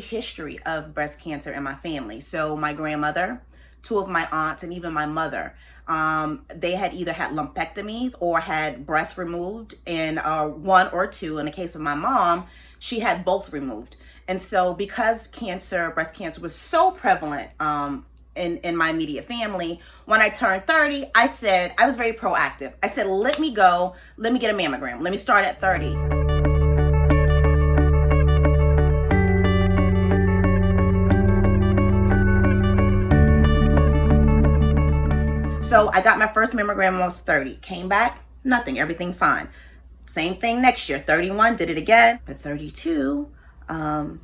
a history of breast cancer in my family. So my grandmother, two of my aunts, and even my mother, they had either had lumpectomies or had breasts removed, and one or two. In the case of my mom, she had both removed. And so because breast cancer was so prevalent in my immediate family, when I turned 30, I was very proactive. I said, let me get a mammogram. Let me start at 30. So I got my first mammogram when I was 30. Came back, nothing, everything fine. Same thing next year, 31, did it again. But 32, went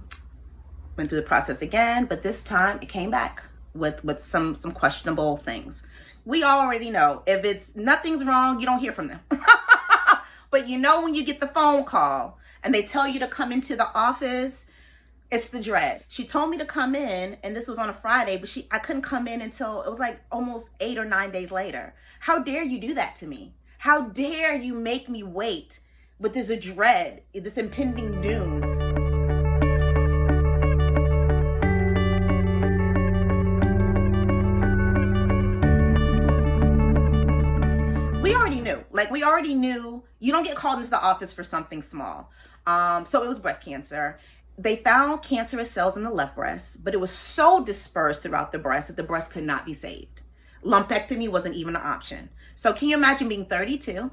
through the process again, but this time it came back with some questionable things. We already know if nothing's wrong, you don't hear from them. But you know when you get the phone call and they tell you to come into the office, it's the dread. She told me to come in, and this was on a Friday, but I couldn't come in until it was like almost 8 or 9 days later. How dare you do that to me? How dare you make me wait with this dread, this impending doom? We already knew you don't get called into the office for something small. So it was breast cancer. They found cancerous cells in the left breast, but it was so dispersed throughout the breast that the breast could not be saved. Lumpectomy wasn't even an option. So can you imagine being 32?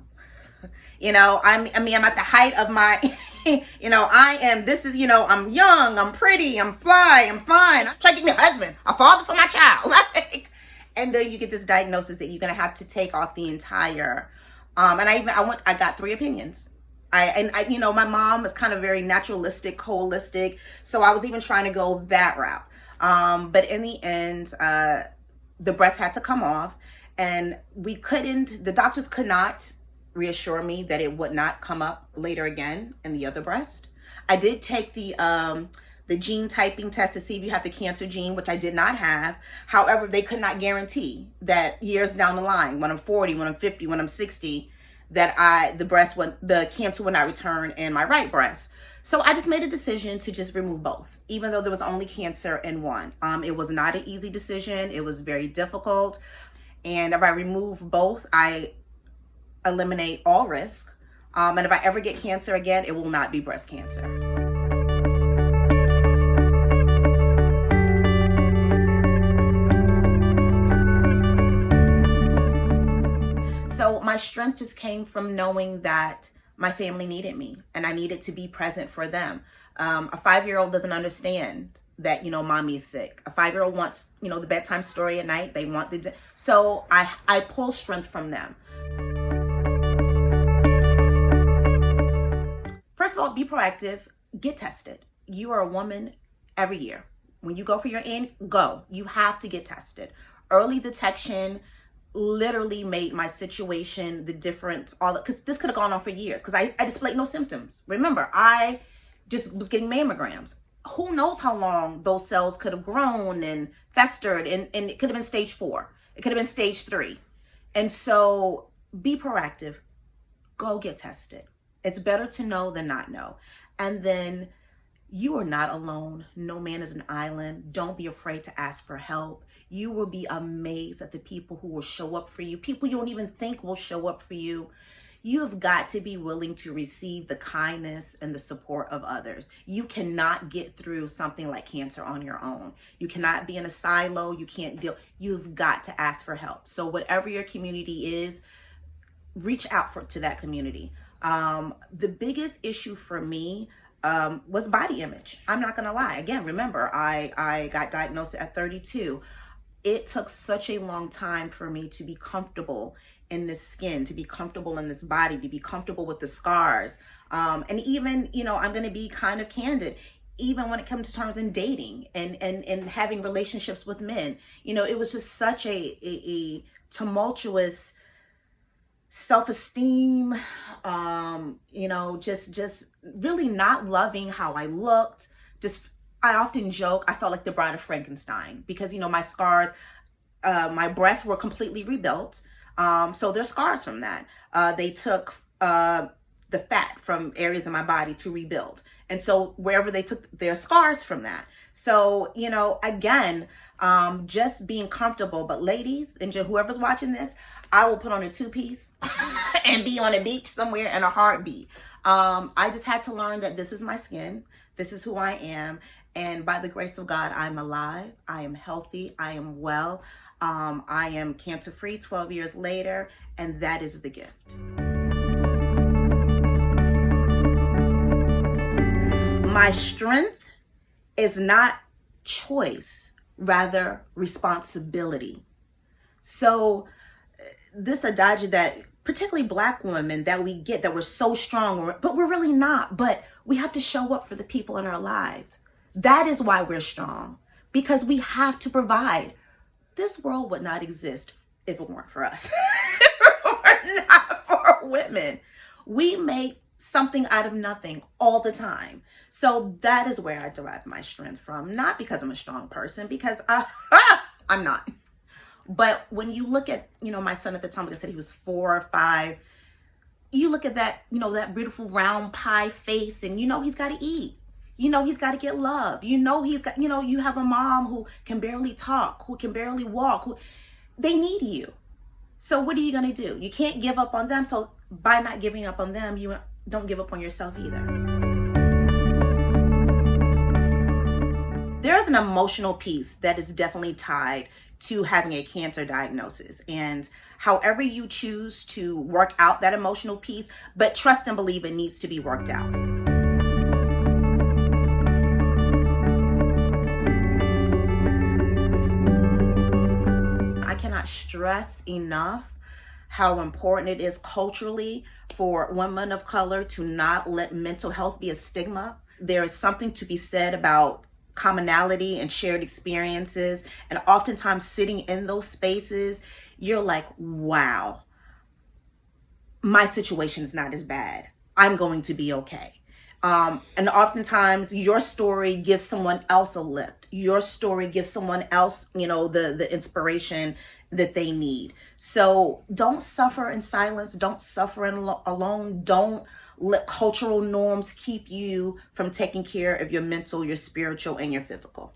I'm at the height of my, I'm young, I'm pretty, I'm fly, I'm fine. I'm trying to get me a husband, a father for my child. And then you get this diagnosis that you're going to have to take off the entire, I got 3 opinions. My mom was kind of very naturalistic, holistic. So I was even trying to go that route. But in the end, the breast had to come off, and the doctors could not reassure me that it would not come up later again in the other breast. I did take the gene typing test to see if you have the cancer gene, which I did not have. However, they could not guarantee that years down the line, when I'm 40, when I'm 50, when I'm 60, that the cancer would not return in my right breast. So I just made a decision to just remove both, even though there was only cancer in one. It was not an easy decision. It was very difficult. And if I remove both, I eliminate all risk. And if I ever get cancer again, it will not be breast cancer. So my strength just came from knowing that my family needed me and I needed to be present for them. A 5-year-old doesn't understand that, mommy is sick. A 5-year-old wants, the bedtime story at night. They want so I pull strength from them. First of all, be proactive, get tested. You are a woman every year. When you go for your go. You have to get tested. Early detection literally made my situation the difference, because this could have gone on for years, because I displayed no symptoms. Remember, I just was getting mammograms. Who knows how long those cells could have grown and festered, and it could have been stage 4. It could have been stage 3. And so be proactive. Go get tested. It's better to know than not know. And then you are not alone. No man is an island. Don't be afraid to ask for help. You will be amazed at the people who will show up for you. People you don't even think will show up for you. You have got to be willing to receive the kindness and the support of others. You cannot get through something like cancer on your own. You cannot be in a silo. You can't deal. You've got to ask for help. So whatever your community is, reach out to that community. The biggest issue for me was body image. I'm not going to lie. Again, remember, I got diagnosed at 32. It took such a long time for me to be comfortable in this skin, to be comfortable in this body, to be comfortable with the scars. And even, I'm going to be kind of candid, even when it comes to terms in dating and having relationships with men. It was just such a tumultuous self-esteem, just really not loving how I looked. I often joke, I felt like the Bride of Frankenstein because, my scars, my breasts were completely rebuilt. So there's scars from that. They took the fat from areas of my body to rebuild. And so wherever they took their scars from that. So, again, just being comfortable. But ladies, and whoever's watching this, I will put on a two-piece and be on a beach somewhere in a heartbeat. I just had to learn that this is my skin. This is who I am. And by the grace of God, I'm alive. I am healthy. I am well. I am cancer-free 12 years later. And that is the gift. My strength is not choice, rather responsibility. So this adage that particularly Black women that we get, that we're so strong, but we're really not, but we have to show up for the people in our lives. That is why we're strong, because we have to provide. This world would not exist if it weren't for us. If it were not for women. We make something out of nothing all the time. So that is where I derive my strength from. Not because I'm a strong person, because I'm not. But when you look at, my son at the time, like I said, he was 4 or 5. You look at that, that beautiful round pie face, and he's got to eat. He's got to get love. He's got, you have a mom who can barely talk, who can barely walk, they need you. So what are you going to do? You can't give up on them. So by not giving up on them, you don't give up on yourself either. There's an emotional piece that is definitely tied to having a cancer diagnosis, and however you choose to work out that emotional piece, but trust and believe it needs to be worked out. I cannot stress enough how important it is culturally for women of color to not let mental health be a stigma. There is something to be said about commonality and shared experiences, and oftentimes sitting in those spaces, you're like, wow, my situation is not as bad. I'm going to be okay. And oftentimes your story gives someone else a lift. Your story gives someone else, the inspiration that they need. So don't suffer in silence. Don't suffer alone. Don't let cultural norms keep you from taking care of your mental, your spiritual, and your physical.